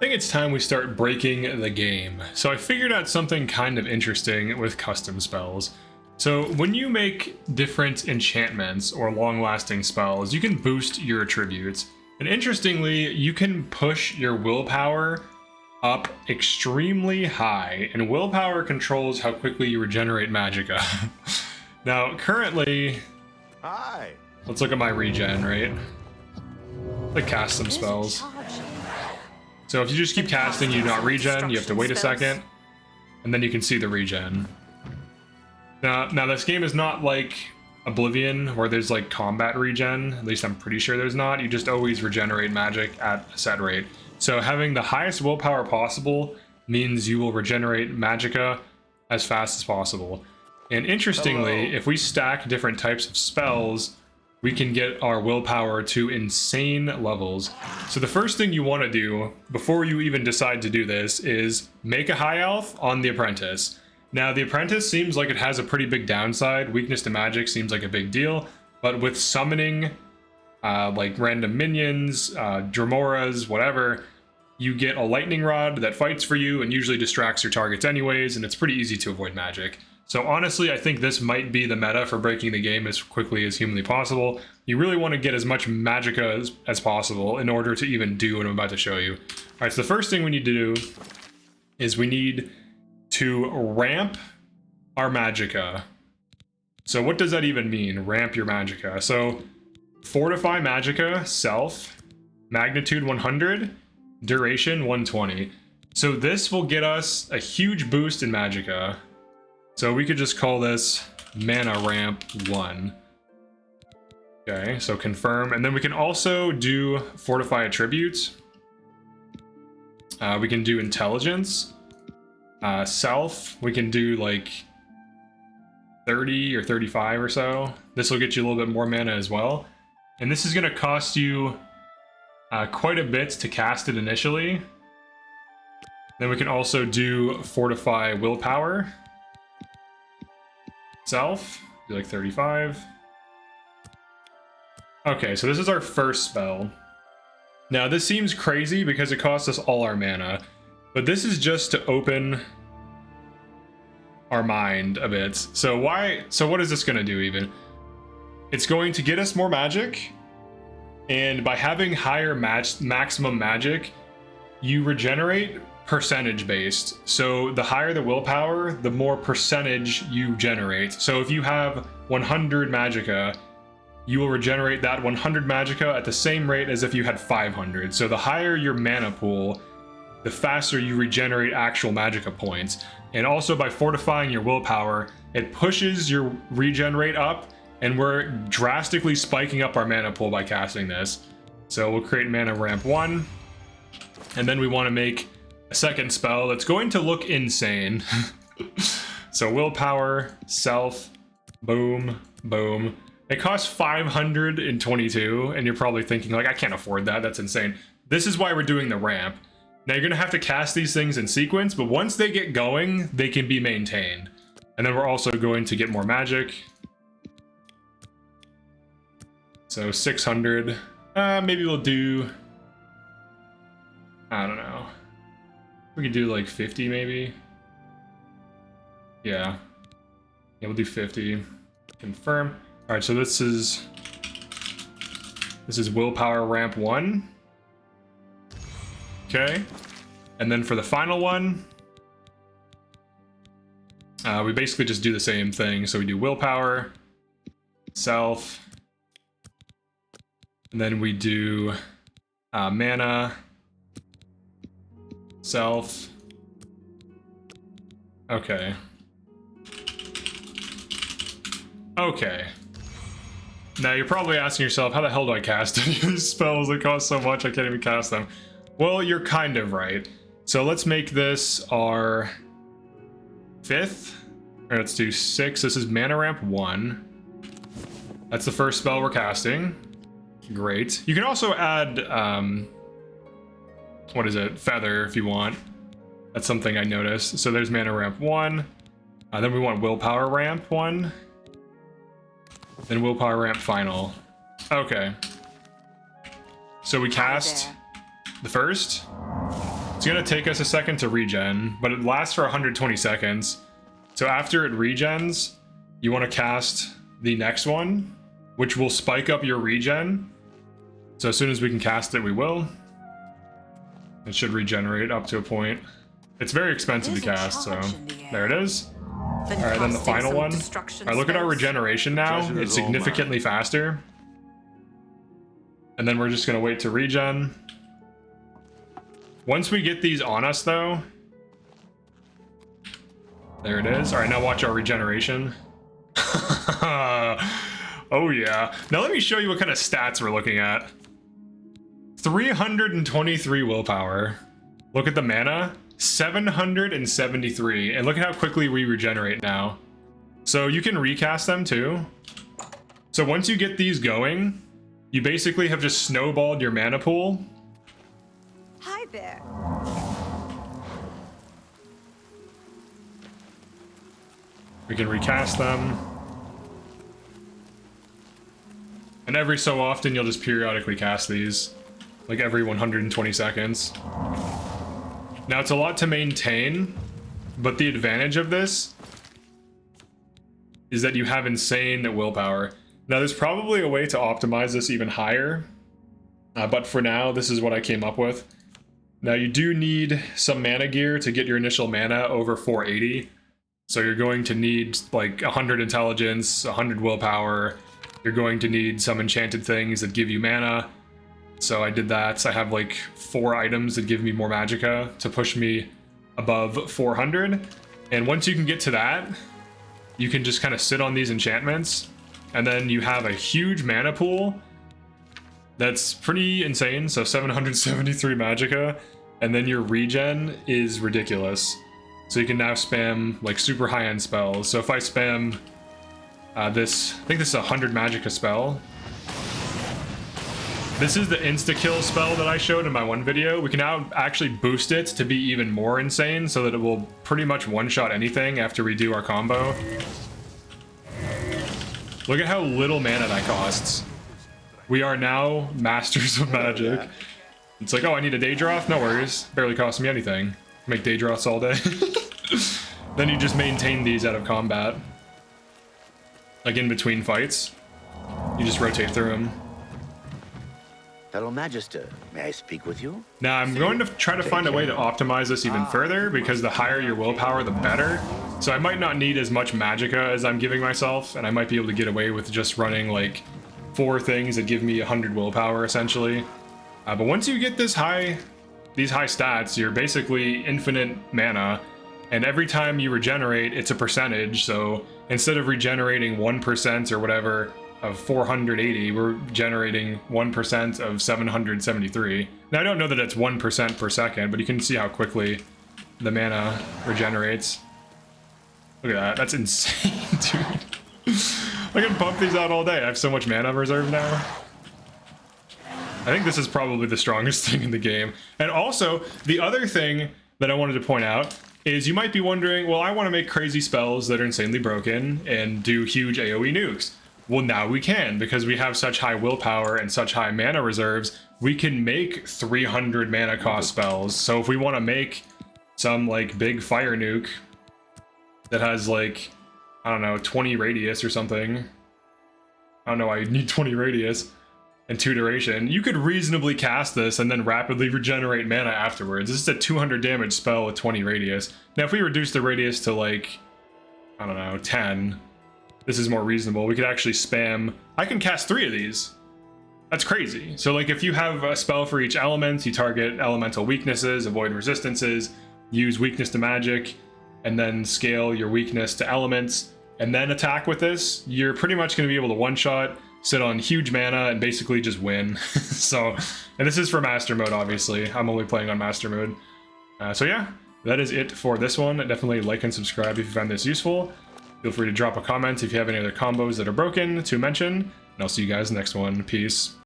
I think it's time we start breaking the game. So I figured out something kind of interesting with custom spells. So when you make different enchantments or long-lasting spells, you can boost your attributes. And interestingly, you can push your willpower up extremely high, and willpower controls how quickly you regenerate magicka. Now, currently, Hi. let's look at my regen, right? Like cast some spells. So if you just keep casting, you do not regen, you have to wait a second, and then you can see the regen. Now this game is not like Oblivion, where there's like combat regen. At least I'm pretty sure there's not. You just always regenerate magic at a set rate. So having the highest willpower possible means you will regenerate magicka as fast as possible. And interestingly, if we stack different types of spells, we can get our willpower to insane levels. So the first thing you want to do before you even decide to do this is make a high elf on the apprentice. Now the apprentice seems like it has a pretty big downside. Weakness to magic seems like a big deal, but with summoning like random minions, Dramoras, whatever, you get a lightning rod that fights for you and usually distracts your targets anyways, and it's pretty easy to avoid magic. So honestly, I think this might be the meta for breaking the game as quickly as humanly possible. You really want to get as much magicka as possible in order to even do what I'm about to show you. All right, so the first thing we need to do is we need to ramp our magicka. So what does that even mean, ramp your magicka? So fortify magicka, self, magnitude 100, duration 120. So this will get us a huge boost in magicka. So we could just call this mana ramp 1. Okay, so confirm. And then we can also do fortify attributes. We can do intelligence. Self, we can do like 30 or 35 or so. This will get you a little bit more mana as well. And this is going to cost you quite a bit to cast it initially. Then we can also do fortify willpower. Self, do like 35. Okay, so this is our first spell. Now this seems crazy because it costs us all our mana, but this is just to open our mind a bit. So what is this going to do even? It's going to get us more magic, and by having higher maximum magic, you regenerate percentage based. So the higher the willpower, the more percentage you generate. So if you have 100 magicka, you will regenerate that 100 magicka at the same rate as if you had 500. So the higher your mana pool, the faster you regenerate actual magicka points. And also by fortifying your willpower, it pushes your regen rate up, and we're drastically spiking up our mana pool by casting this. So we'll create mana ramp 1, and then we want to make a second spell that's going to look insane. So willpower, self, boom, boom. It costs 522, and you're probably thinking like, I can't afford that, that's insane. This is why we're doing the ramp. Now you're gonna have to cast these things in sequence, but once they get going, they can be maintained. And then we're also going to get more magic. So 600, maybe we'll do, I don't know. We could do like 50 maybe. Yeah, we'll do 50. Confirm. All right, so this is willpower ramp 1. Okay, and then for the final one, we basically just do the same thing. So we do willpower, self, and then we do mana, self. Okay. Okay. Now you're probably asking yourself, how the hell do I cast any of these spells that cost so much I can't even cast them? Well, you're kind of right. So let's make this our 5th. Or let's do 6. This is mana ramp 1. That's the first spell we're casting. Great. You can also add, what is it? Feather if you want. That's something I noticed. So there's mana ramp 1. Then we want willpower ramp 1. Then willpower ramp final. Okay. So we cast the first. It's gonna take us a second to regen, but it lasts for 120 seconds. So after it regens, you want to cast the next one, which will spike up your regen. So as soon as we can cast it, we will. It should regenerate up to a point. It's very expensive to cast, so there it is. Alright, then the final one. Alright, look at our regeneration now. It's significantly faster. And then we're just gonna wait to regen. Once we get these on us, though... There it is. Alright, now watch our regeneration. Oh yeah. Now let me show you what kind of stats we're looking at. 323 willpower. Look at the mana. 773. And look at how quickly we regenerate now. So you can recast them too. So once you get these going, you basically have just snowballed your mana pool. Hi there. We can recast them. And every so often, you'll just periodically cast these. Like every 120 seconds. Now, it's a lot to maintain, but the advantage of this is that you have insane willpower. Now, there's probably a way to optimize this even higher, but for now, this is what I came up with. Now, you do need some mana gear to get your initial mana over 480. So you're going to need like 100 intelligence, 100 willpower. You're going to need some enchanted things that give you mana. So I did that. I have like 4 items that give me more magicka to push me above 400. And once you can get to that, you can just kind of sit on these enchantments. And then you have a huge mana pool that's pretty insane. So 773 magicka. And then your regen is ridiculous. So you can now spam like super high-end spells. So if I spam this, I think this is a 100 magicka spell. This is the insta-kill spell that I showed in my one video. We can now actually boost it to be even more insane so that it will pretty much one-shot anything after we do our combo. Look at how little mana that costs. We are now masters of magic. It's like, oh, I need a Daedroth? No worries. Barely costs me anything. Make Daedroths all day. Then you just maintain these out of combat. Like in between fights. You just rotate through them. Fellow Magister, may I speak with you? Now, I'm going to try to find a way to optimize this even further, because the higher your willpower, the better. So I might not need as much magicka as I'm giving myself, and I might be able to get away with just running like 4 things that give me 100 willpower, essentially. But once you get these high stats, you're basically infinite mana, and every time you regenerate, it's a percentage. So instead of regenerating 1% or whatever of 480, we're generating 1% of 773. Now, I don't know that it's 1% per second, but you can see how quickly the mana regenerates. Look at that. That's insane, dude. I can pump these out all day. I have so much mana reserve now. I think this is probably the strongest thing in the game. And also, the other thing that I wanted to point out is you might be wondering, well, I want to make crazy spells that are insanely broken and do huge AoE nukes. Well, now we can, because we have such high willpower and such high mana reserves. We can make 300 mana cost spells. So if we want to make some like big fire nuke that has like, I don't know, 20 radius or something. I don't know why you'd need 20 radius and 2 duration. You could reasonably cast this and then rapidly regenerate mana afterwards. This is a 200 damage spell with 20 radius. Now, if we reduce the radius to like, I don't know, 10, this is more reasonable. We could actually spam. I can cast 3 of these. That's crazy. So like if you have a spell for each element, you target elemental weaknesses, avoid resistances, use weakness to magic, and then scale your weakness to elements, and then attack with this, you're pretty much going to be able to one-shot, sit on huge mana, and basically just win. So, and this is for Master Mode, obviously. I'm only playing on Master Mode. So yeah, that is it for this one. Definitely like and subscribe if you found this useful. Feel free to drop a comment if you have any other combos that are broken to mention, and I'll see you guys next one. Peace.